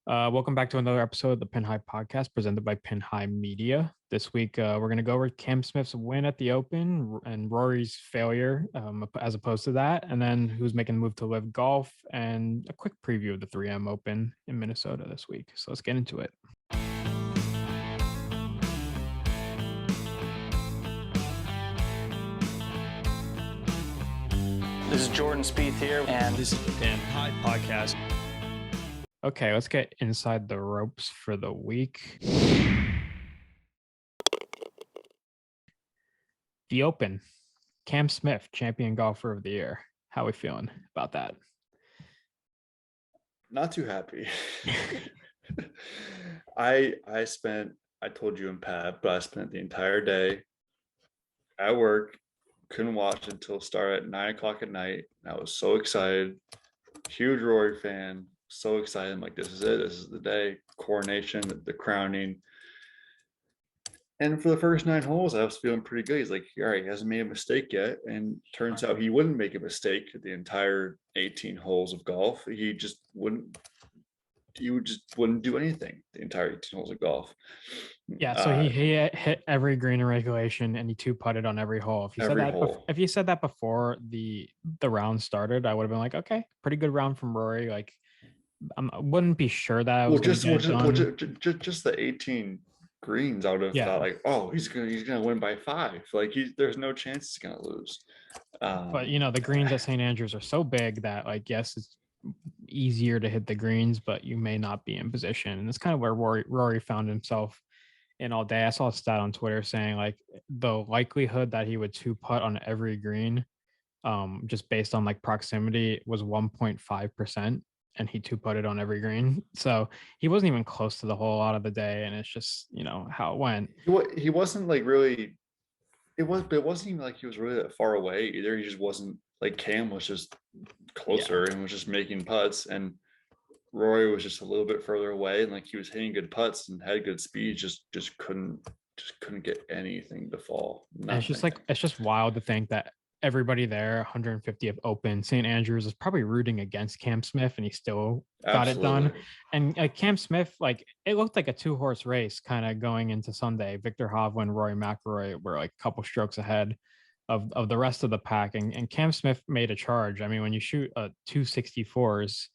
Welcome back to another episode of the Pin High Podcast presented by Pin High Media. This week, we're going to go over Cam Smith's win at the Open and Rory's failure as opposed to that, and then who's making the move to LIV Golf, and a quick preview of the 3M Open in Minnesota this week. So let's get into it. This is Jordan Spieth here, and this is the Pin High Podcast. Okay, let's get inside the ropes for the week. The Open, Cam Smith, champion golfer of the year. How are we feeling about that? Not too happy. I told you and Pat, but I spent the entire day at work, couldn't watch until start at 9 o'clock at night. I was so excited, huge Rory fan. So excited. I'm like, this is it. This is the day. Coronation, the crowning. And for the first 9 holes, I was feeling pretty good. He's like, all right, he hasn't made a mistake yet. And turns out he wouldn't make a mistake the entire 18 holes of golf. He just wouldn't do anything the entire 18 holes of golf. Yeah, so he hit every green in regulation and he 2-putted on every hole. If you said that before the round started, I would have been like, okay, pretty good round from Rory. Like, I wouldn't be sure that I was just the 18 greens out of that, like, oh, he's gonna win by 5. Like, there's no chance he's gonna lose. But the greens at St. Andrews are so big that, like, yes, it's easier to hit the greens, but you may not be in position. And it's kind of where Rory found himself in all day. I saw a stat on Twitter saying, like, the likelihood that he would 2-putt on every green, just based on like proximity, was 1.5%. And he 2-putted on every green. So he wasn't even close to the hole out of the day. And it's just, how it went. He wasn't like really, it wasn't even like he was really that far away either. He just wasn't, like, Cam was just closer and was just making putts. And Rory was just a little bit further away. And like, he was hitting good putts and had good speed, just couldn't get anything to fall. It's just wild to think that everybody there, 150th Open, St. Andrews, is probably rooting against Cam Smith, and he still got it done. And Cam Smith, like, it looked like a 2-horse race kind of going into Sunday. Victor Hovland, Rory McIlroy were like a couple strokes ahead of the rest of the pack, and Cam Smith made a charge. I mean, when you shoot a 264s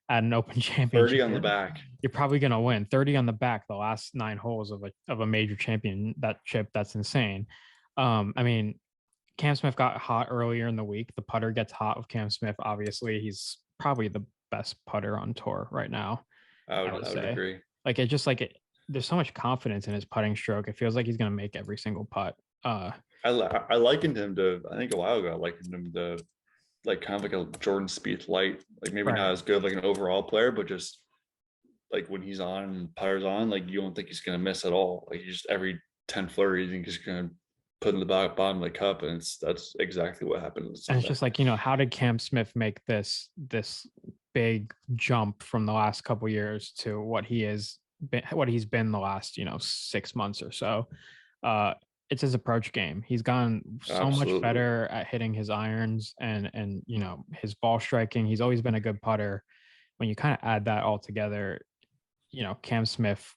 at an Open championship, 30 on the back, you're probably gonna win. 30 on the back, the last 9 holes of a major championship. That's insane. I mean, Cam Smith got hot earlier in the week. The putter gets hot with Cam Smith. Obviously, he's probably the best putter on tour right now. I would agree. Like, it just there's so much confidence in his putting stroke. It feels like he's going to make every single putt. I likened him to, I think a while ago, I likened him to, like, kind of like a Jordan Spieth light. Like, maybe not as good like an overall player, but just like when he's on and putter's on, like, you don't think he's going to miss at all. Like, just every 10 flurry, you think he's going to put in the bottom of the cup, and that's exactly what happened. And it's just like, how did Cam Smith make this big jump from the last couple years to what he's been the last 6 months or so? It's his approach game. He's gotten so much better at hitting his irons and his ball striking. He's always been a good putter. When you kind of add that all together, Cam Smith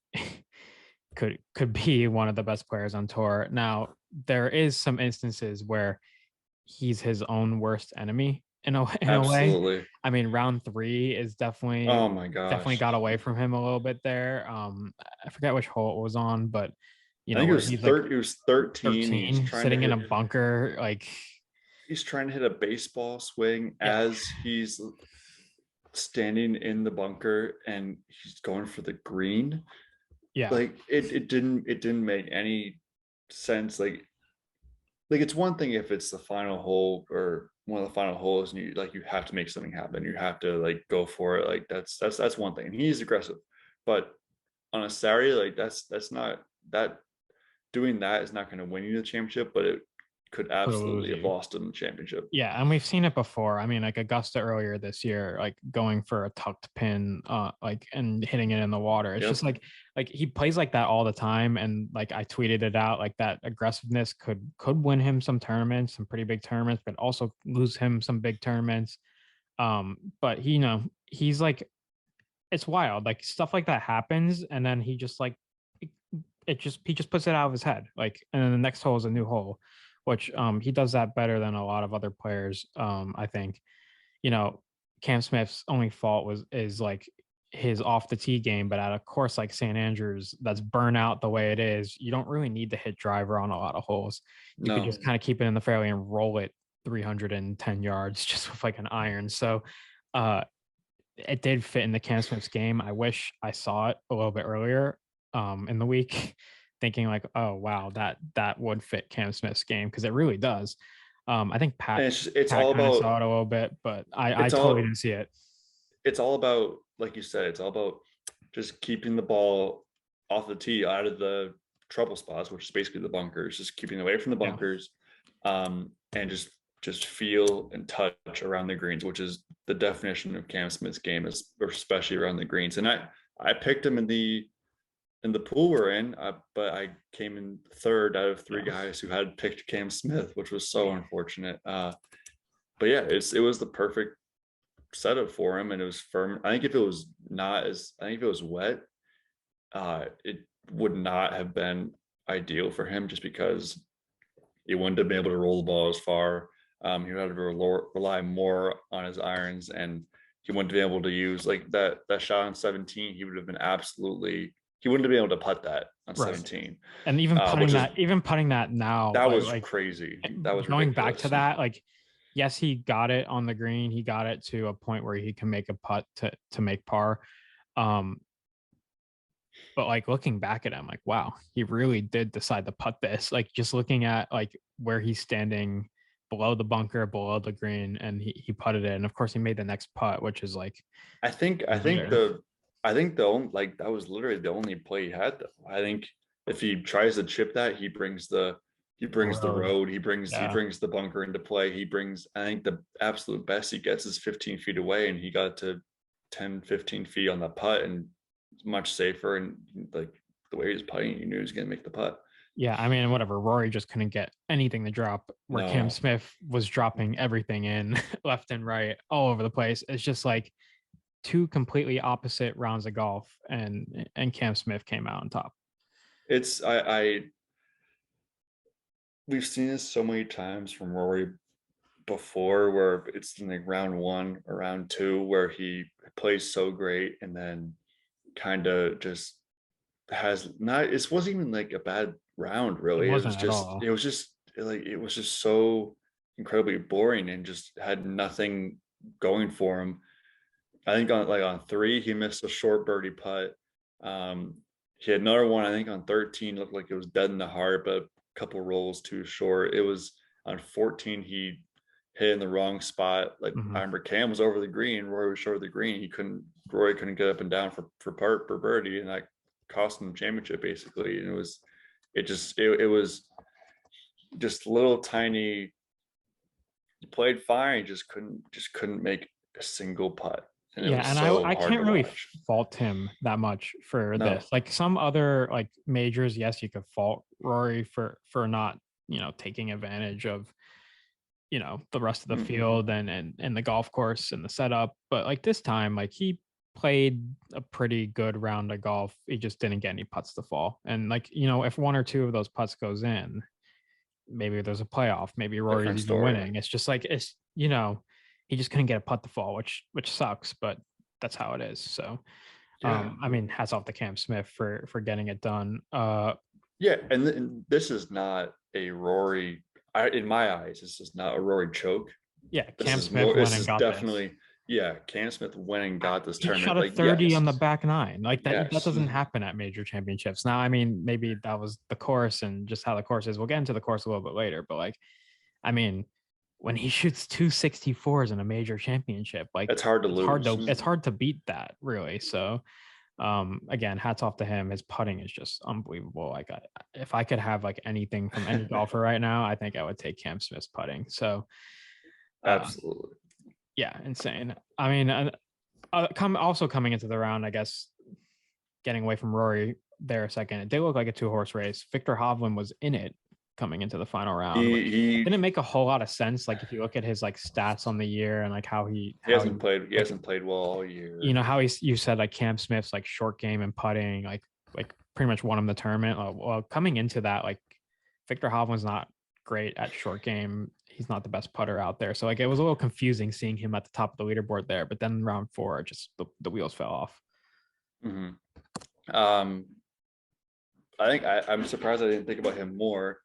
could be one of the best players on tour. Now, there is some instances where he's his own worst enemy in a way. I mean, round 3 is definitely, oh my gosh, definitely got away from him a little bit there. I forget which hole it was on, but I think it was 13 sitting in a bunker. Like, he's trying to hit a baseball swing as he's standing in the bunker, and he's going for the green. Yeah, like it didn't make any sense. Like it's one thing if it's the final hole or one of the final holes and you have to make something happen, you have to like go for it. Like that's one thing, and he's aggressive. But on a Saturday, like that's not that. Doing that is not going to win you the championship, but it could absolutely have lost him the championship. Yeah, and we've seen it before. I mean, like Augusta earlier this year, like going for a tucked pin, and hitting it in the water. It's just like he plays like that all the time. And like I tweeted it out, like that aggressiveness could win him some tournaments, some pretty big tournaments, but also lose him some big tournaments. But he's like it's wild. Like stuff like that happens, and then he just like he just puts it out of his head. Like, and then the next hole is a new hole, which he does that better than a lot of other players. I think, you know, Cam Smith's only fault is like his off the tee game, but at a course like St. Andrews that's burnout the way it is, you don't really need to hit driver on a lot of holes. You could No, just kind of keep it in the fairway and roll it 310 yards just with like an iron. So it did fit in the Cam Smith's game. I wish I saw it a little bit earlier in the week, thinking like, oh wow, that would fit Cam Smith's game, because it really does. I think and it's Pat all kind of about saw it a little bit, but I it's totally all didn't see it. it's all about, like you said, it's all about just keeping the ball off the tee, out of the trouble spots, which is basically the bunkers, just keeping away from the Yeah. bunkers, and just feel and touch around the greens, which is the definition of Cam Smith's game, is especially around the greens. And I picked him in the pool we're in, but I came in third out of three guys who had picked Cam Smith, which was so unfortunate. But yeah, it was the perfect setup for him, and it was firm. I think if it was wet, it would not have been ideal for him, just because he wouldn't have been able to roll the ball as far. He would have to rely more on his irons, and he wouldn't be able to use like that shot on 17. He wouldn't have been able to putt that on Right. 17. And even putting that now, That was like crazy. That was going ridiculous. back to that, like, yes, he got it on the green. He got it to a point where he can make a putt to make par. But like looking back at him, like, wow, he really did decide to putt this. Like just looking at like where he's standing below the bunker, below the green, and he putted it. And of course he made the next putt, which is like, I think the only, like, that was literally the only play he had though. I think if he tries to chip that, he brings the road, he brings the bunker into play. I think the absolute best he gets is 15 feet away, and he got to 10, 15 feet on the putt, and much safer. And like the way he was putting, you knew he was going to make the putt. yeah, I mean, whatever. Rory just couldn't get anything to drop, where No. Cam Smith was dropping everything in left and right, all over the place. It's just like two completely opposite rounds of golf, and Cam Smith came out on top. It's we've seen this so many times from Rory before, where it's in like round one or round two where he plays so great, and then kind of just has not, it wasn't even like a bad round really. It was just so incredibly boring, and just had nothing going for him. I think on 3 he missed a short birdie putt. He had another one, I think on 13, looked like it was dead in the heart, but a couple rolls too short. It was on 14 he hit in the wrong spot. Like I remember Cam was over the green, Rory was short of the green. Rory couldn't get up and down for birdie, and that cost him the championship basically. And it was just little tiny. He played fine, just couldn't make a single putt. And I can't really fault him that much for this. Like some other like majors, yes, you could fault Rory for not, taking advantage of, the rest of the field and the golf course and the setup. But like this time, like he played a pretty good round of golf. He just didn't get any putts to fall. And like, if one or two of those putts goes in, maybe there's a playoff, maybe Rory's even winning. It's just like, he just couldn't get a putt to fall, which sucks, but that's how it is. So, I mean, hats off to Cam Smith for getting it done. And this is not a Rory. In my eyes, this is not a Rory choke. Yeah, Cam Smith went and got definitely. This. Yeah, Cam Smith went and got this tournament. Shot a 30 on the back nine. Like that doesn't happen at major championships. Now, I mean, maybe that was the course and just how the course is. We'll get into the course a little bit later, but like, I mean, when he shoots 264s in a major championship, like it's hard to lose. It's hard to beat that, really. So again, hats off to him. His putting is just unbelievable. Like if I could have like anything from any golfer right now, I think I would take Cam Smith's putting. So absolutely. Yeah, insane. I mean, also coming into the round, I guess, getting away from Rory there a second, it did look like a 2-horse race. Victor Hovland was in it coming into the final round. He Didn't make a whole lot of sense. Like if you look at his like stats on the year and like he hasn't played well all year. You know how you said like Cam Smith's like short game and putting like pretty much won him the tournament. Well, coming into that, like Victor Hovland's not great at short game. He's not the best putter out there. So like it was a little confusing seeing him at the top of the leaderboard there. But then round 4, just the wheels fell off. Mm-hmm. I think I'm surprised I didn't think about him more,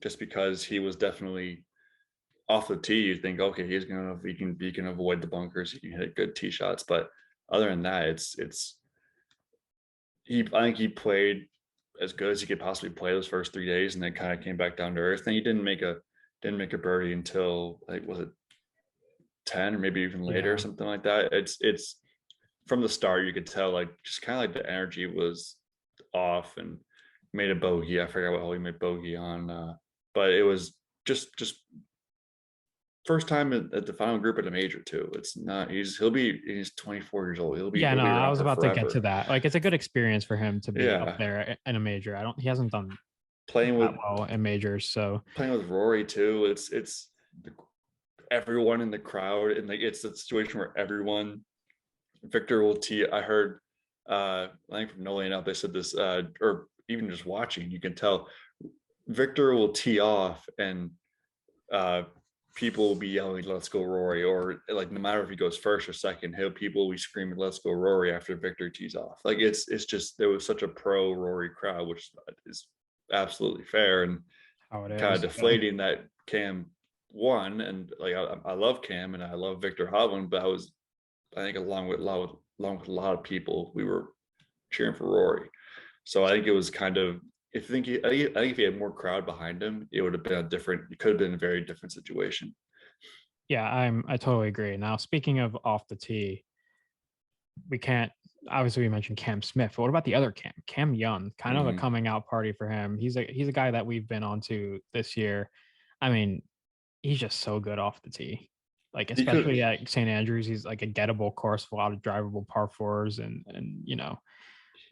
just because he was definitely off the tee. You think, okay, he can avoid the bunkers, he can hit good tee shots. But other than that, I think he played as good as he could possibly play those first 3 days, and then kind of came back down to earth. And he didn't make a birdie until, like, was it 10 or maybe even later, or something like that. It's from the start you could tell, like, just kind of like the energy was off, and made a bogey. I forgot what hole he made bogey on, but it was just first time at the final group at a major too. It's not, he's 24 years old. He'll be I was about to get to that. Like it's a good experience for him to be up there in a major. He hasn't done playing with well in majors. So playing with Rory too. It's everyone in the crowd, and like it's a situation where everyone. Victor will tee. I heard I think from Nolan up, they said this, or even just watching, you can tell Victor will tee off, and people will be yelling, "Let's go Rory," or like no matter if he goes first or second, people will be screaming, "Let's go Rory" after Victor tees off. Like it's just, there was such a pro Rory crowd, which is absolutely fair, and kind of deflating that Cam won. And like I love Cam and I love Victor Hovland, but I think along with a lot of people, we were cheering for Rory. So I think it was kind of, I think if he had more crowd behind him, it would have been it could have been a very different situation. Yeah, I totally agree. Now, speaking of off the tee, we can't, obviously we mentioned Cam Smith, but what about the other Cam Young? Kind of a coming out party for him. He's a guy that we've been on to this year. I mean, he's just so good off the tee. Like especially at St. Andrews, he's like a gettable course with a lot of drivable par 4s and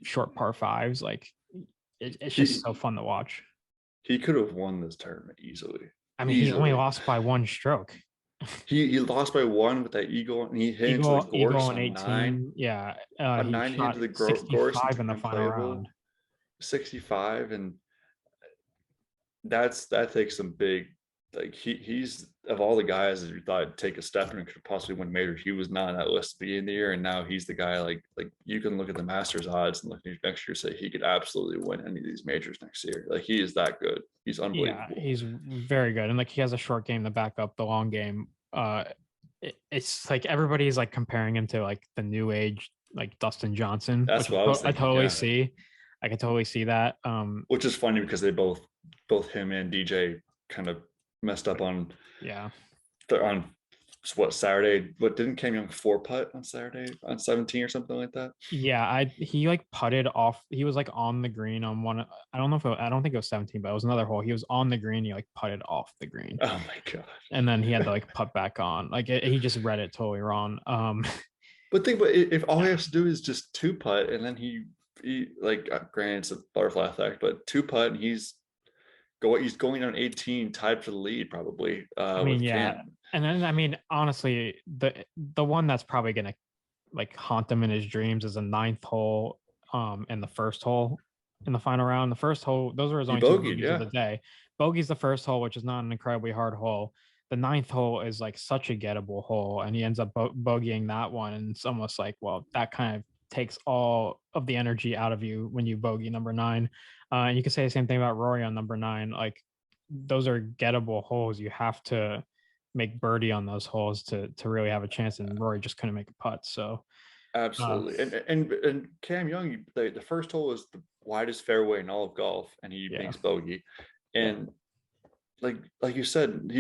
short par 5s. Like it's just so fun to watch. He could have won this tournament easily. I mean, he only lost by 1 stroke. He lost by 1 with that eagle, and he hit into the gorse on 18. 9. Yeah, on 9 he hit into the gorse in the final round. 65, and that takes some big. Like he's of all the guys that you thought would take a step and could possibly win major, he was not on that list at the beginning of the year, and now he's the guy. Like you can look at the Masters odds and look at next year, say he could absolutely win any of these majors next year. Like he is that good. He's unbelievable. Yeah, he's very good, and like he has a short game to back up the long game. It's like everybody's like comparing him to like the new age like Dustin Johnson. That's what I was thinking. I totally see. I can totally see that. Which is funny because they both him and DJ kind of messed up on what Saturday, but didn't Cam Young 4-putt on Saturday on 17 or something like that? Yeah, he like putted off. He was like on the green on one. I don't think it was 17, but it was another hole. He was on the green. He like putted off the green. Oh my god! And then he had to like putt back on. Like he just read it totally wrong. But think about it, if all he has to do is just 2-putt, and then he like granted it's a butterfly effect, but 2-putt, and he's going on 18, tied for the lead probably. I mean, yeah. Cam. And then I mean, honestly, the one that's probably gonna like haunt him in his dreams is a 9th hole, and the first hole in the final round. The first hole, those are his only 2 bogeys of the day. Bogey's the first hole, which is not an incredibly hard hole. The 9th hole is like such a gettable hole, and he ends up bogeying that one, and it's almost like, well, that kind of takes all of the energy out of you when you bogey number 9. And you can say the same thing about Rory on number 9. Like those are gettable holes. You have to make birdie on those holes to really have a chance, and Rory just couldn't make a putt. So absolutely. And Cam Young, the first hole is the widest fairway in all of golf, and he makes bogey. And like you said,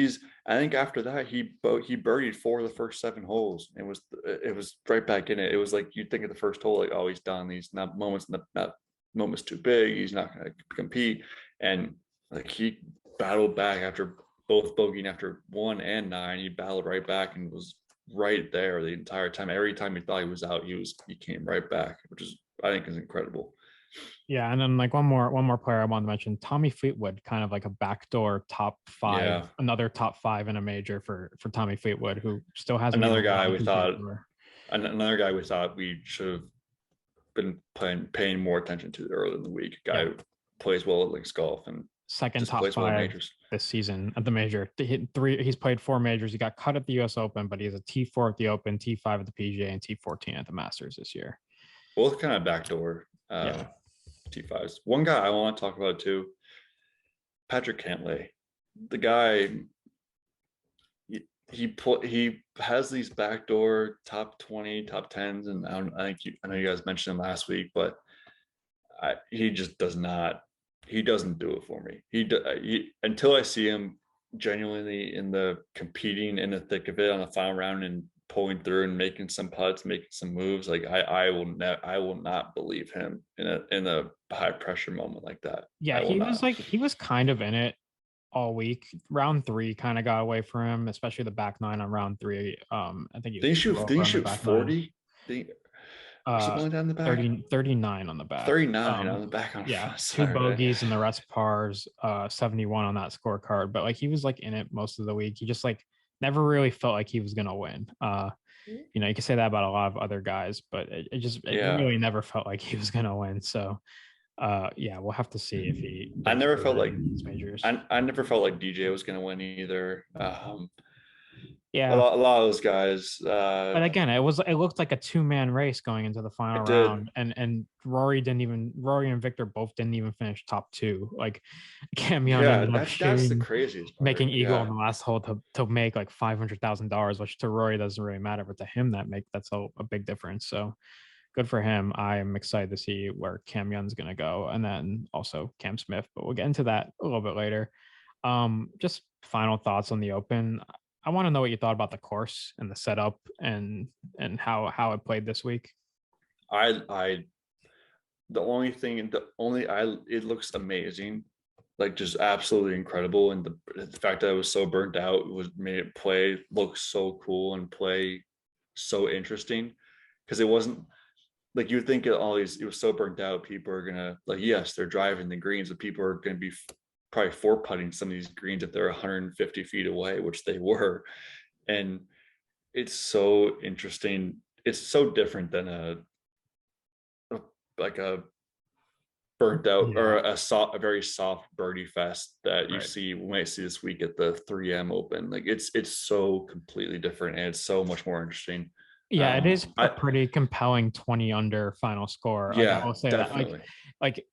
I think after that he birdied 4 of the first 7 holes. It was right back in it. It was like you'd think of the first hole, like, oh, he's done. These moments too big. He's not going to compete. And like he battled back after both bogeying after 1 and 9. He battled right back and was right there the entire time. Every time he thought he was out, he came right back, which is, I think, is incredible. Yeah, and then like one more player I want to mention, Tommy Fleetwood, kind of like a backdoor top five, Yeah, another top five in a major for Tommy Fleetwood, who still hasn't even another won guy the we PGA thought Tour. another guy we thought we should have been paying more attention to earlier in the week. A guy Yeah, who plays well at links golf and second just top plays well at five majors. this season at the major. He's played 4 majors. He got cut at the U.S. Open, but he has a T4 at the Open, T5 at the PGA, and T14 at the Masters this year. Both kind of backdoor Yeah, T5s. One guy I want to talk about too, Patrick Cantlay. The guy, he has these backdoor top 20, top 10s, and I know you guys mentioned him last week, but he just does not. He doesn't do it for me. He until I see him genuinely in the competing in the thick of it on the final round and pulling through and making some putts, making some moves. Like I will not believe him in a high pressure moment like that. yeah. I will not. He was kind of in it all week. Round 3 kind of got away from him, especially the back nine on round 3. I think he was Did he over on the shoot back nine. 40? Or something like that in the back? 39 on the back. 39 on the back on Yeah, 2 Saturday. bogeys and the rest pars, 71 on that scorecard. But like he was like in it most of the week. He just like never really felt like he was gonna win. You can say that about a lot of other guys, but it really never felt like he was gonna win. So yeah, we'll have to see if he I never felt like these majors. I never felt like DJ was going to win either. Yeah, a lot of those guys. but again, it looked like a 2-man race going into the final round, and Rory and Victor both didn't even finish top 2. Like Cam Young ended up that's the craziest part. making eagle on the last hole to make like $500,000, which to Rory doesn't really matter, but to him that's a big difference. So good for him. I am excited to see where Cam Young's gonna go, and then also Cam Smith, but we'll get into that a little bit later. Just final thoughts on the Open. I want to know what you thought about the course and the setup and how it played this week. It looks amazing, like just absolutely incredible, and the fact that it was so burnt out made it play look so cool and play so interesting, because it wasn't like you would think it was so burnt out. People are gonna like, yes, they're driving the greens, but people are gonna be probably 4-putting some of these greens if they're 150 feet away, which they were. And it's so interesting. It's so different than a burnt out or a very soft birdie fest that you might see this week at the 3M Open. Like it's so completely different, and it's so much more interesting. Yeah, it is a pretty compelling 20 under final score. Like, I will say definitely. that like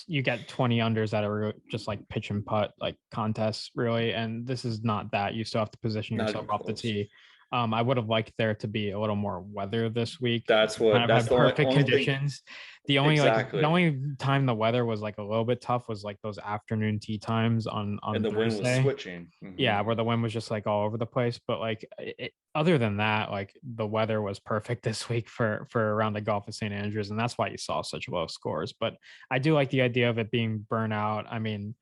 you get 20 unders that are just like pitch and putt like contests, really, and this is not that. You still have to position yourself off the tee. I would have liked there to be a little more weather this week. That's the perfect conditions. The only time the weather was like a little bit tough was like those afternoon tee times on and the Thursday. Wind was switching. Mm-hmm. Yeah, where the wind was just like all over the place. But like other than that, like the weather was perfect this week for around the Golf of St. Andrews, and that's why you saw such low scores. But I do like the idea of it being burnout. I mean,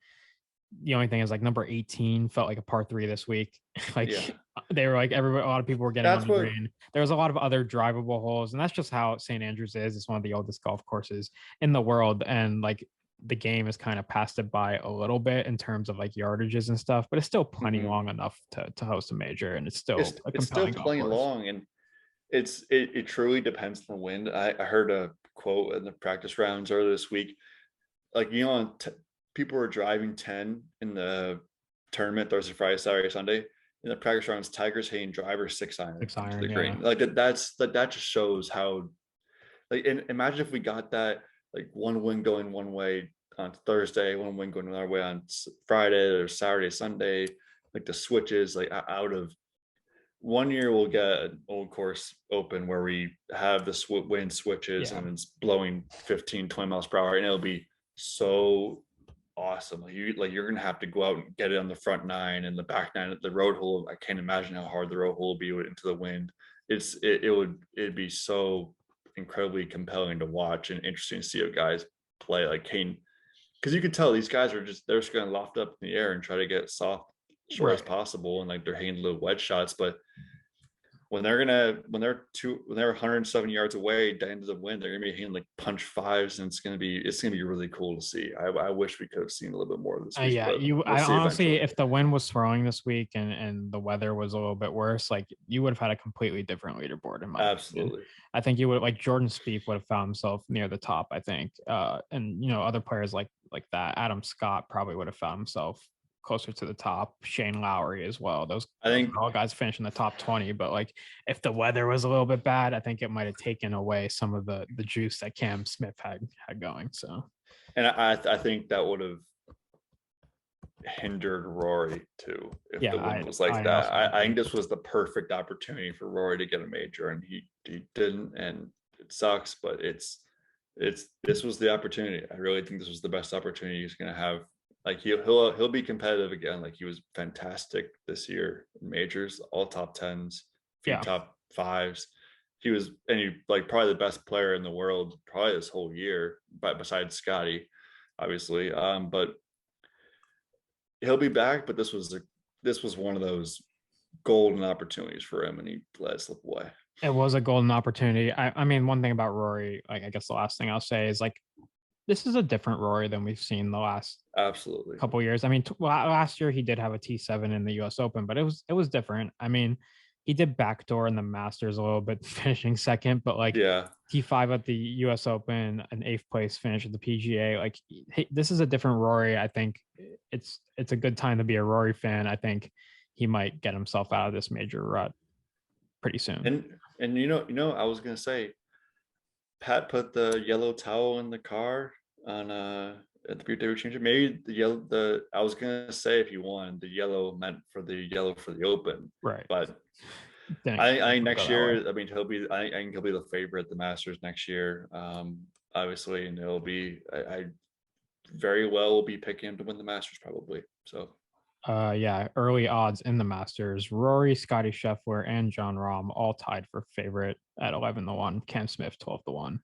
the only thing is like number 18 felt like a par 3 this week. They were like a lot of people were getting on the green. There was a lot of other drivable holes, and that's just how St. Andrews is. It's one of the oldest golf courses in the world, and like the game has kind of passed it by a little bit in terms of like yardages and stuff, but it's still plenty long enough to host a major, and it's still plenty long, and it truly depends on the wind. I heard a quote in the practice rounds earlier this week, like people were driving 10 in the tournament Thursday, Friday, Saturday, Sunday. In the practice rounds, Tiger's hitting driver 6-iron to the green. Like that just shows how. Like, and imagine if we got that, like one wind going one way on Thursday, one wind going another way on Friday or Saturday, Sunday. Like the switches, like out of 1 year, we'll get an Old Course Open where we have the wind switches and it's blowing 15, 20 miles per hour, and it'll be so awesome. You're gonna have to go out and get it on the front 9 and the back 9 at the road hole. I can't imagine how hard the road hole will be into the wind. It'd be so incredibly compelling to watch and interesting to see how guys play, like Kane, because you can tell these guys they're just gonna loft up in the air and try to get soft short as possible, and like they're hitting little wedge shots. But when they're 107 yards away, the end of the wind, they're gonna be hitting like punch fives, and it's gonna be really cool to see. I wish we could have seen a little bit more of this week, Yeah, but we'll I see honestly, eventually. if the wind was throwing this week and the weather was a little bit worse, like you would have had a completely different leaderboard in my opinion. Absolutely. I think you would, like, Jordan Spieth would have found himself near the top, I think. And other players like that. Adam Scott probably would have found himself closer to the top. Shane Lowry as well. Those I think all guys finished in the top 20. But like if the weather was a little bit bad, I think it might have taken away some of the juice that Cam Smith had going. So and I think that would have hindered Rory too if the wind was like that. I think this was the perfect opportunity for Rory to get a major, and he didn't, and it sucks, but this was the opportunity. I really think this was the best opportunity he's going to have. Like he'll be competitive again. Like he was fantastic this year in majors, all top tens, few top fives. He was, and he like probably the best player in the world probably this whole year, but besides Scotty, obviously. But he'll be back. But this was one of those golden opportunities for him, and he let it slip away. It was a golden opportunity. I mean, one thing about Rory, like I guess the last thing I'll say is like this is a different Rory than we've seen the last absolutely couple of years. I mean, last year he did have a T7 in the U.S. Open, but it was different. I mean, he did backdoor in the Masters a little bit, finishing second, but like T5 at the U.S. Open, an 8th place finish at the PGA. Like this is a different Rory. I think it's a good time to be a Rory fan. I think he might get himself out of this major rut pretty soon. And I was gonna say, Pat put the yellow towel in the car on at the PGA Championship. Maybe I was gonna say if he won, the yellow meant for the yellow for the Open, right? But I next year, I mean, I think he'll be the favorite at the Masters next year, obviously, and it'll be I very well will be picking him to win the Masters probably. So early odds in the Masters. Rory, Scotty Scheffler, and John Rahm all tied for favorite at 11-1. Cam Smith 12-1.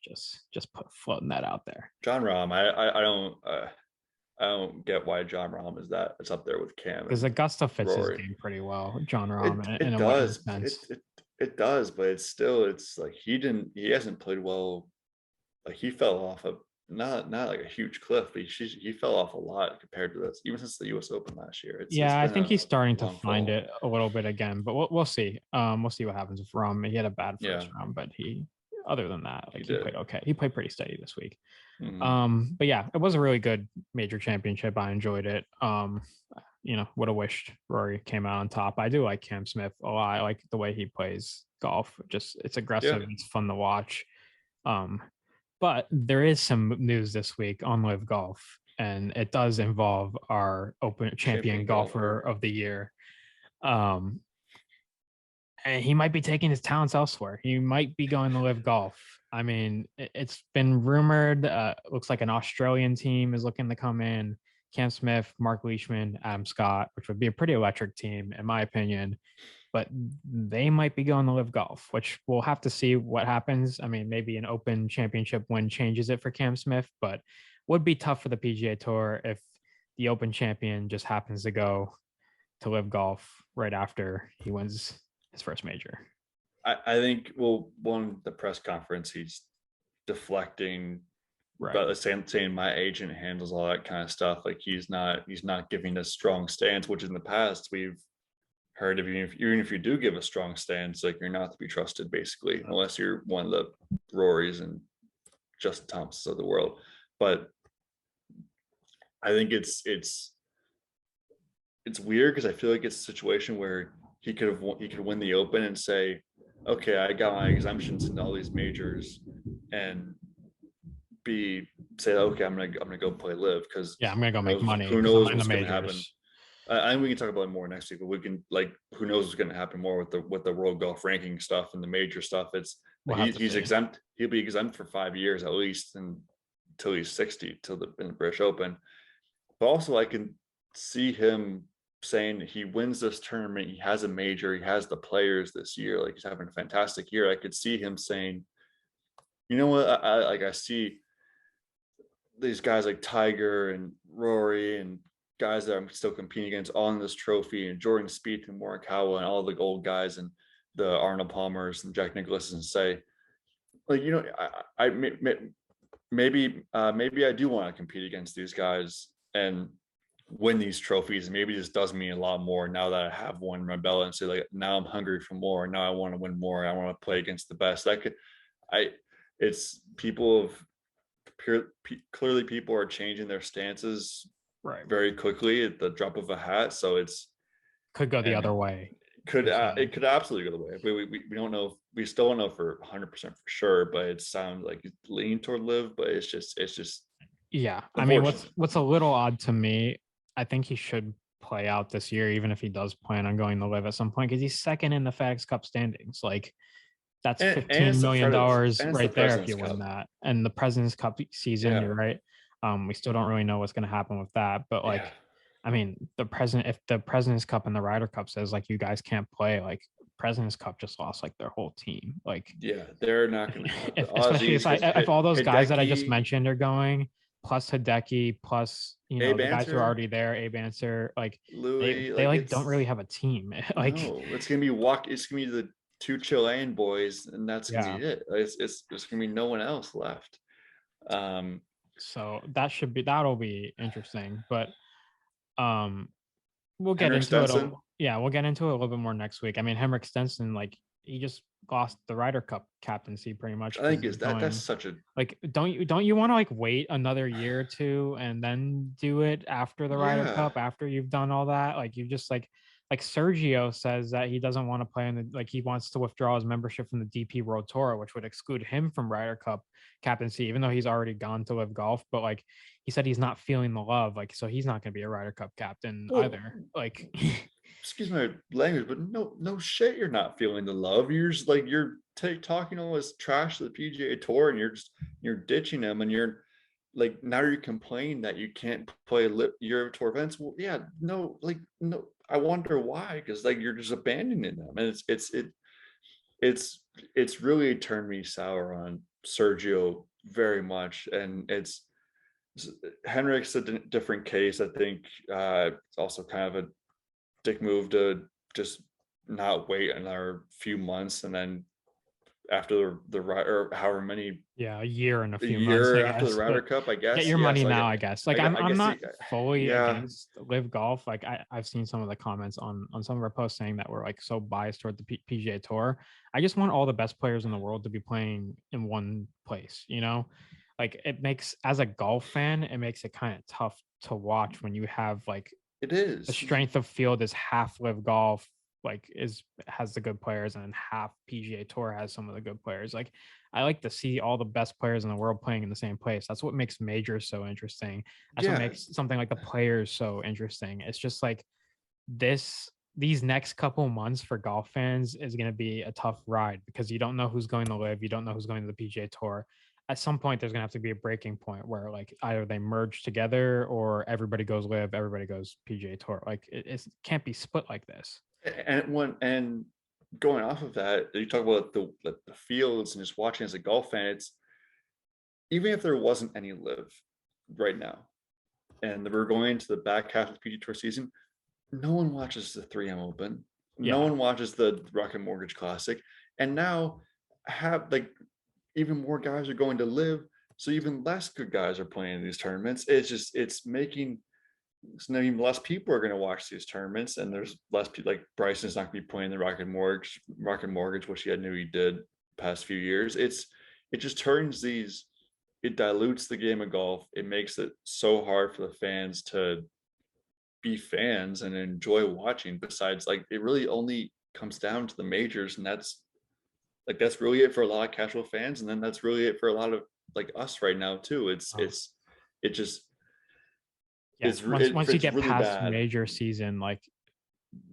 Just floating that out there. John Rahm, I don't get why John Rahm is that. It's up there with Cam. Because Augusta fits his game pretty well. John Rahm, it does. It does, but it's like he hasn't played well. Like he fell off a not like a huge cliff, but he fell off a lot compared to this, even since the U.S. Open last year. I think he's starting to find it a little bit again, but we'll see. We'll see what happens with Rahm. He had a bad first round, but other than that, like he played okay. He played pretty steady this week. Mm-hmm. But yeah, it was a really good major championship. I enjoyed it. Would have wished Rory came out on top. I do like Cam Smith a lot. I like the way he plays golf. It's aggressive. It's fun to watch. But there is some news this week on LIV Golf, and it does involve our Open champion golfer of the year. And he might be taking his talents elsewhere. He might be going to LIV Golf. I mean, it's been rumored. Looks like an Australian team is looking to come in. Cam Smith, Mark Leishman, Adam Scott, which would be a pretty electric team, in my opinion. But they might be going to LIV Golf, which we'll have to see what happens. I mean, maybe an Open championship win changes it for Cam Smith, but would be tough for the PGA Tour if the Open champion just happens to go to LIV Golf right after he wins his first major. I think, the press conference, he's deflecting, but saying my agent handles all that kind of stuff. Like he's not giving a strong stance, which in the past we've heard of. Even if you do give a strong stance, like you're not to be trusted, basically, unless you're one of the Rorys and Justin Thomases of the world. But I think it's weird because I feel like it's a situation where he could win the Open and say, okay, I got my exemptions into all these majors, and say, okay, I'm gonna go play LIV because I'm gonna go make money. Who knows what's gonna happen? I think we can talk about it more next week, but we can, like, who knows what's gonna happen more with the World Golf Ranking stuff and the major stuff. He's exempt. He'll be exempt for 5 years at least, until he's 60, till the British Open. But also, I can see him saying he wins this tournament, he has a major, he has the players this year, like he's having a fantastic year. I could see him saying, you know what, I see these guys like Tiger and Rory and guys that I'm still competing against on this trophy, and Jordan Spieth and Morikawa and all the old guys, and the Arnold Palmers and Jack Nicklaus and say, like, maybe I do want to compete against these guys and win these trophies. And maybe this does mean a lot more now that I have one in my belt, and say, like, now I'm hungry for more. Now I want to win more. I want to play against the best. It's people of clearly people are changing their stances Right. very quickly at the drop of a hat. So it's could go the other way. It could absolutely go the way. We don't know. We still don't know for 100% for sure, but it sounds like it's leaning toward LIV. But it's just yeah. I mean, what's a little odd to me, I think he should play out this year, even if he does plan on going to LIV at some point, because he's second in the FedEx Cup standings. Like, that's $15 million right there if you win that. And the President's Cup season, you're right. We still don't really know what's going to happen with that. But like, I mean, if the President's Cup and the Ryder Cup says like you guys can't play, like President's Cup just lost like their whole team. Like, they're not going to. Especially if all those guys that I just mentioned are going, plus Hideki, plus the guys who are already there, Abe Answer, like Louis, they like don't really have a team. Like, no, it's gonna be the two Chilean boys, and that's gonna be it. It's there's gonna be no one else left. So that'll be interesting, but we'll get into it. We'll get into it a little bit more next week. I mean, Henrik Stenson, like, he just lost the Ryder Cup captaincy pretty much. I think that's such a, like, don't you want to like wait another year or two and then do it after the Ryder Cup, after you've done all that? Like, you just like Sergio says that he doesn't want to play in he wants to withdraw his membership from the DP World Tour, which would exclude him from Ryder Cup captaincy, even though he's already gone to LIV Golf. But like, he said he's not feeling the love, like, so he's not going to be a Ryder Cup captain either. Like, excuse my language, but no shit, you're not feeling the love. You're just like, you're talking all this trash to the PGA Tour, and you're ditching them, and you're like, now you're complaining that you can't play Euro Tour events. Well, no, I wonder why, because like, you're just abandoning them, and it's really turned me sour on Sergio very much. And Henrik's a different case. I think it's also kind of a dick move to just not wait another few months, and then after the or however many a year and a few months after the Ryder Cup, I guess, get your money now. I guess I'm not fully against LIV Golf. Like, I've seen some of the comments on some of our posts saying that we're like so biased toward the PGA Tour. I just want all the best players in the world to be playing in one place, like, it makes, as a golf fan, it makes it kind of tough to watch when you have like, it is the strength of field is half LIV Golf, like, has the good players, and half PGA Tour has some of the good players. Like, I like to see all the best players in the world playing in the same place. That's what makes majors so interesting. That's what makes something like the Players so interesting. It's just like these next couple months for golf fans is going to be a tough ride, because you don't know who's going to LIV, you don't know who's going to the PGA Tour. At some point, there's gonna have to be a breaking point where like either they merge together or everybody goes LIV, everybody goes PGA Tour. Like, it can't be split like this. And going off of that, you talk about the fields and just watching as a golf fan. It's, even if there wasn't any LIV right now, and we're going into the back half of the PGA Tour season, no one watches the 3M Open. No one watches the Rocket Mortgage Classic, and now even more guys are going to LIV, so even less good guys are playing in these tournaments. It's making even less people are going to watch these tournaments, and there's less people. Like, Bryson's not going to be playing the Rocket Mortgage, which I knew he did the past few years. It just turns it dilutes the game of golf. It makes it so hard for the fans to be fans and enjoy watching. Besides, like, it really only comes down to the majors, and that's really it for a lot of casual fans, and then that's really it for a lot of like us right now too. Once you get really past bad. Major season, like,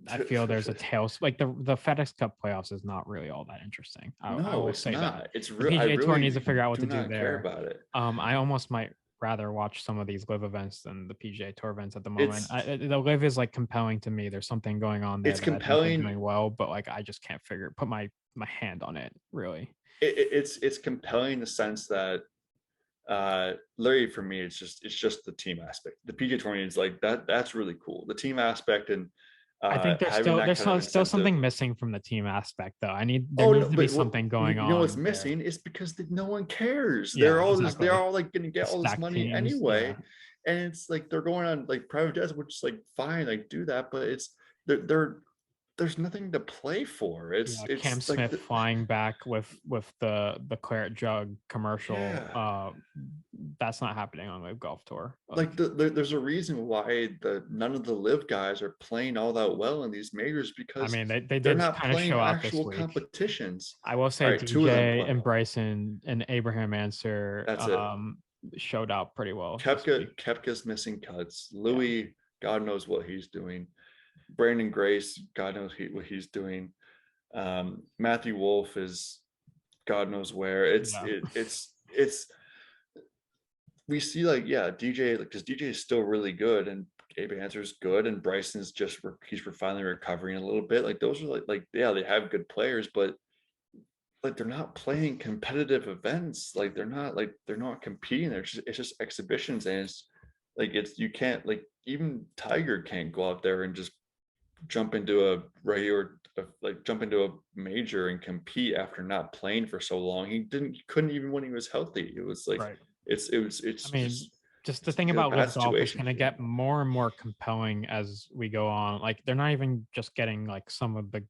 I feel there's a tail. Like, the FedEx Cup playoffs is not really all that interesting. I will say not. That it's the PGA Tour needs to figure out what to do there. Care about it. I almost might rather watch some of these LIV events than the PGA Tour events at the moment. The LIV is like compelling to me. There's something going on there. It's compelling, doing well, but like, I just can't put my hand on it, really. It's compelling in the sense that Larry, for me, it's just the team aspect. The PGA Tour is like that. That's really cool. The team aspect, and I think there's having still that there's kind of still incentive. something missing from the team aspect though. There Oh needs no, to be but something going you know what's on there. missing is because no one cares. Yeah, They're exactly. all like going to get all this Stacked money teams. Yeah. anyway, and it's like they're going on like private jets, which is like fine, like do that, but it's they're there's nothing to play for. Yeah, Cam It's like Smith flying back with the claret jug commercial. yeah, That's not happening on the golf tour. like there's a reason why none of the live guys are playing all that well in these majors, I because mean, they they're did not kind of playing show out this actual week. competitions. I will All say right, two of them DJ play. and Bryson and Abraham Answer That's it. showed out pretty well this week. Kepka's missing cuts. Louis, God knows what he's doing. Brandon Grace, God knows what he's doing. Matthew Wolf is God knows where. It's we see like DJ, because DJ is still really good, and Gabe Answer's good, and Bryson's he's finally recovering a little bit. Like those are like yeah, they have good players, but like they're not playing competitive events. Like they're not competing. It's just exhibitions, and you can't, like, even Tiger can't go out there and just jump into a regular like jump into a major and compete after not playing for so long. He couldn't even when he was healthy. It was like Right. it's I mean, just the it's thing a about bad LIV Golf is situation going to for get him. more and more compelling as we go on. Like they're not even just getting like some of the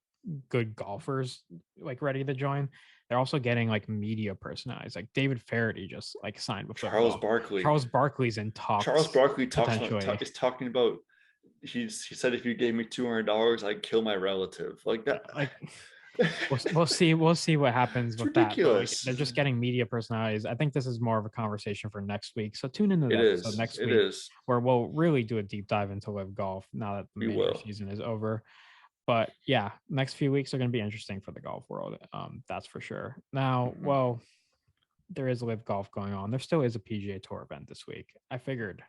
good golfers like ready to join. They're also getting like media personalities. Like David Faraday just like signed with LIV Charles Golf. Barkley. Charles Barkley's in Charles talks Barkley potentially. is talking about he said if you gave me $200, I'd kill my relative. Like that. Like we'll see what happens It's with that. But like ridiculous. they're just getting media personalities. I think this is more of a conversation for next week. So tune into the It episode is. next It week is. where we'll really do a deep dive into LIV Golf now that the We major will. season is over. But yeah, next few weeks are going to be interesting for the golf world. That's for sure. Now, well, there is LIV Golf going on. There still is a PGA Tour event this week. I figured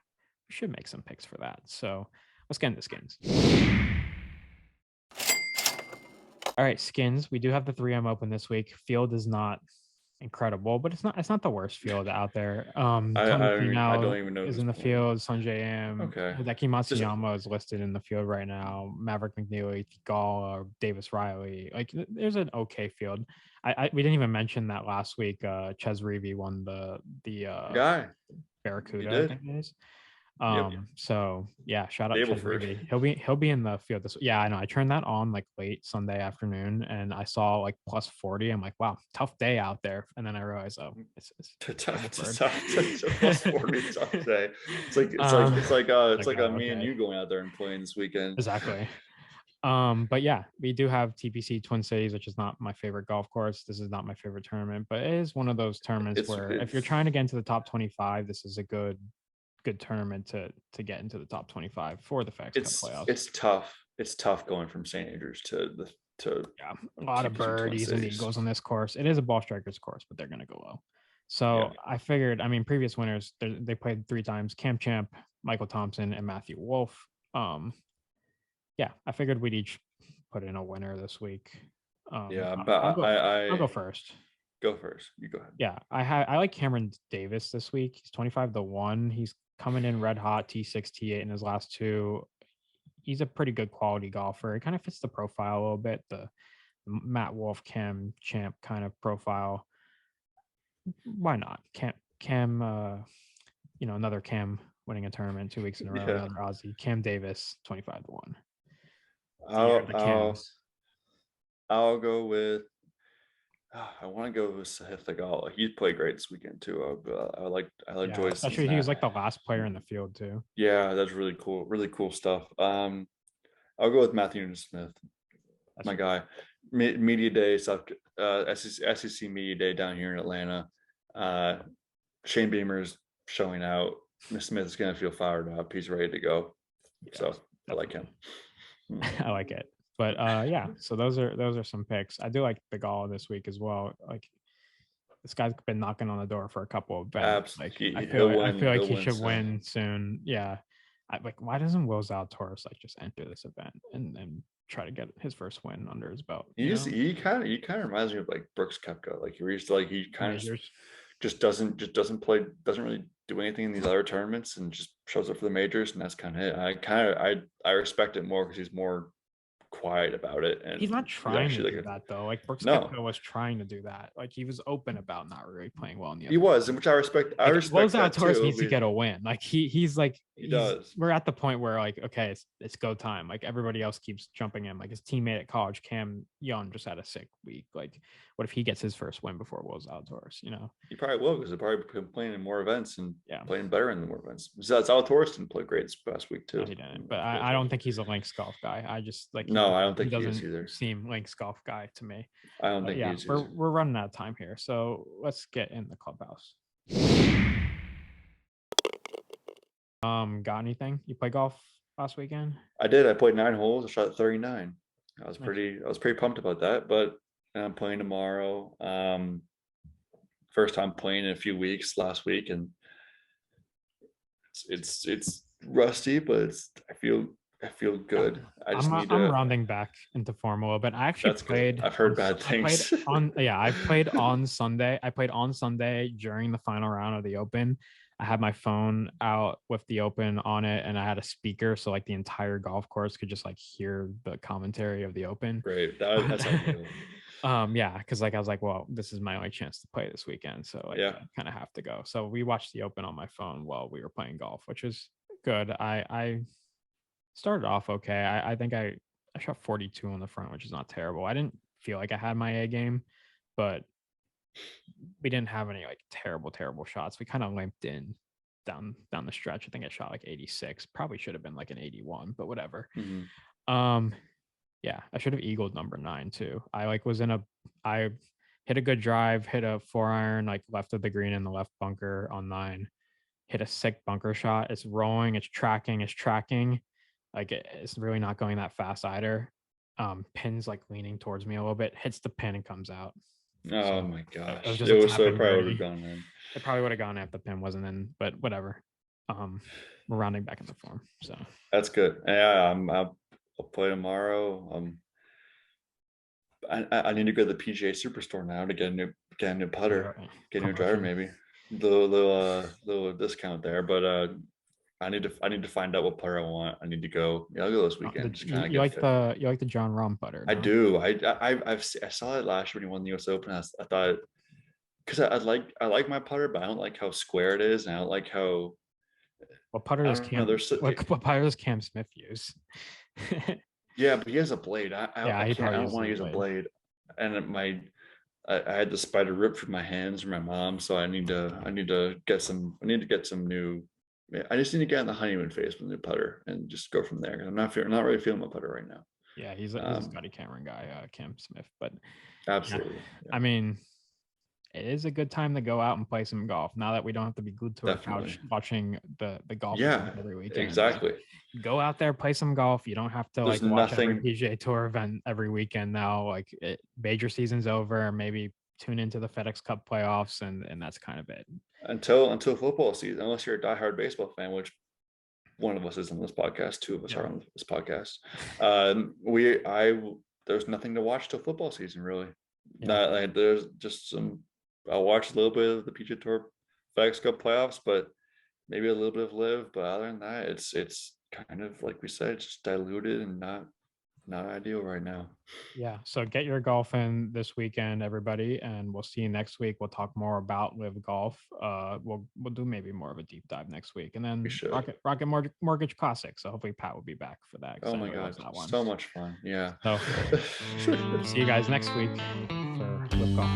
we should make some picks for that. So let's get into skins. All right, skins. We do have the 3M Open this week. Field is not incredible, but it's not the worst field out there. Tony I don't Finau even know is who's in the playing. field. Sanjay M. Okay. Hideki Matsuyama is listed in the field right now. Maverick McNeely, Gall, Davis Riley. Like there's an okay field. We didn't even mention that last week. Ches Reavie won the Guy. Barracuda, I think it is. Yep. So yeah, shout out Stableford. Reavie. He'll be in the field this. Yeah, I know. I turned that on like late Sunday afternoon, and I saw like plus 40. I'm like, wow, tough day out there. And then I realized, oh, it's plus 40 tough day. It's like me and you going out there and playing this weekend. Exactly. But yeah, we do have TPC Twin Cities, which is not my favorite golf course. This is not my favorite tournament, but it is one of those tournaments where if you're trying to get into the top 25, this is a good tournament to get into the top 25 for the FedEx Cup playoffs. It's tough going from St. Andrews to a lot of birdies and eagles on this course. It is a ball strikers course, but they're going to go low. So I figured, I mean, previous winners, they played 3 times: Cam Champ, Michael Thompson, and Matthew Wolf. I figured we'd each put in a winner this week. I'll go first. Go first. You go ahead. Yeah, I like Cameron Davis this week. He's 25-1. He's coming in red hot, T6, T8 in his last 2. He's a pretty good quality golfer. He kind of fits the profile a little bit, the Matt Wolf, Cam Champ kind of profile. Why not? Cam, another Cam winning a tournament 2 weeks in a row. Another Aussie, Cam Davis, 25-1. I'll go with. I want to go with Sahith Theegala. He's played great this weekend too. I like Joyce. Actually, he was like the last player in the field too. Yeah, that's really cool. Really cool stuff. I'll go with Matthew Smith. That's my guy. Media day, SEC Media Day down here in Atlanta. Shane Beamer's showing out. Miss Smith is gonna feel fired up. He's ready to go. So I like him. I like it. But so those are some picks. I do like the Gala this week as well. Like this guy's been knocking on the door for a couple of bets. Absolutely. Like I feel like he should win soon. Yeah. Why doesn't Will Zalatoris just enter this event and try to get his first win under his belt? He kind of reminds me of like Brooks Koepka. Like he kind of just doesn't play, doesn't really do anything in these other tournaments and just shows up for the majors, and that's kind of it. I respect it more because he's more quiet about it. And He's not trying to actually, do that though. Like Brooks No. Koepka was trying to do that. Like he was open about not really playing well in the he was, and which I respect. I respect that Torres too. needs to get a win. Like he's like He does. We're at the point where like, okay, it's go time. Like everybody else keeps jumping in. Like his teammate at college, Cam Young, just had a sick week. Like, what if he gets his first win before Will Zalatoris? You know, He probably will, because he'll probably be playing in more events and Yeah. playing better in more events. Zalatoris didn't play great this past week too. no, he didn't. But I don't think he's a links golf guy. I just like No, I don't think he he is doesn't either. seem links golf guy to me. I don't But think yeah, he is. we're running out of time here, so let's get in the clubhouse. Got anything? You play golf last weekend? I did. I played 9 holes. I shot 39. I was pretty pumped about that. But I'm playing tomorrow. First time playing in a few weeks last week, and it's rusty, but I feel good. I'm rounding back into form a little bit. I actually played. I've heard bad things. I played on Sunday. I played on Sunday during the final round of the Open. I had my phone out with the Open on it, and I had a speaker, so like the entire golf course could just like hear the commentary of the Open. Great. That's ideal. Yeah, because like I was like, well, this is my only chance to play this weekend, so like, I kind of have to go. So we watched the Open on my phone while we were playing golf, which is good. I started off okay. I think I shot 42 on the front, which is not terrible. I didn't feel like I had my A game, but we didn't have any like terrible shots. We kind of limped in down the stretch. I think I shot like 86. Probably should have been like an 81, but whatever. Mm-hmm. Yeah, I should have eagled number 9 too. I hit a good drive, hit a 4-iron like left of the green in the left bunker on 9. Hit a sick bunker shot. It's rolling, it's tracking. Like it's really not going that fast either. Pin's like leaning towards me a little bit, hits the pin and comes out. Oh my gosh. It was so probably would have gone in. It probably would have gone if the pin wasn't in, but whatever. We're rounding back into form. So that's good. Yeah, I'll play tomorrow. I need to go to the PGA Superstore now to get a new putter, get a new driver, maybe. Little discount there, but I need to find out what putter I want. I need to go. Yeah, I'll go this weekend. You like the John Rahm putter? No? I do. I saw it last year when he won the US Open. I thought, because I like my putter, but I don't like how square it is, and I don't like how. What putter does what putter does Cam Smith use? Yeah, but he has a blade. I don't want to use a blade, and I had the spider ripped from my hands from my mom, so I need to get some new. I just need to get in the honeymoon phase with the new putter and just go from there. Because I'm not really feeling my putter right now. Yeah, he's a Scotty Cameron guy, Cam Smith. But absolutely, yeah. I mean, it is a good time to go out and play some golf now that we don't have to be glued to our couch watching the golf every weekend. Exactly. Like, go out there, play some golf. You don't have to watch every PGA Tour event every weekend now. Like major season's over, maybe tune into the FedEx Cup playoffs, and that's kind of it. Until football season, unless you're a diehard baseball fan, which one of us is on this podcast, 2 of us are on this podcast. There's nothing to watch till football season, really. Not like there's just some. I'll watch a little bit of the PGA Tour FedEx Cup playoffs, but maybe a little bit of LIV. But other than that, it's kind of like we said, it's just diluted and not ideal right now. Yeah. So get your golf in this weekend, everybody, and we'll see you next week. We'll talk more about LIV Golf. We'll do maybe more of a deep dive next week, and then Rocket Mortgage Classic. So hopefully Pat will be back for that. Oh my God, so much fun! Yeah. So see you guys next week for LIV Golf.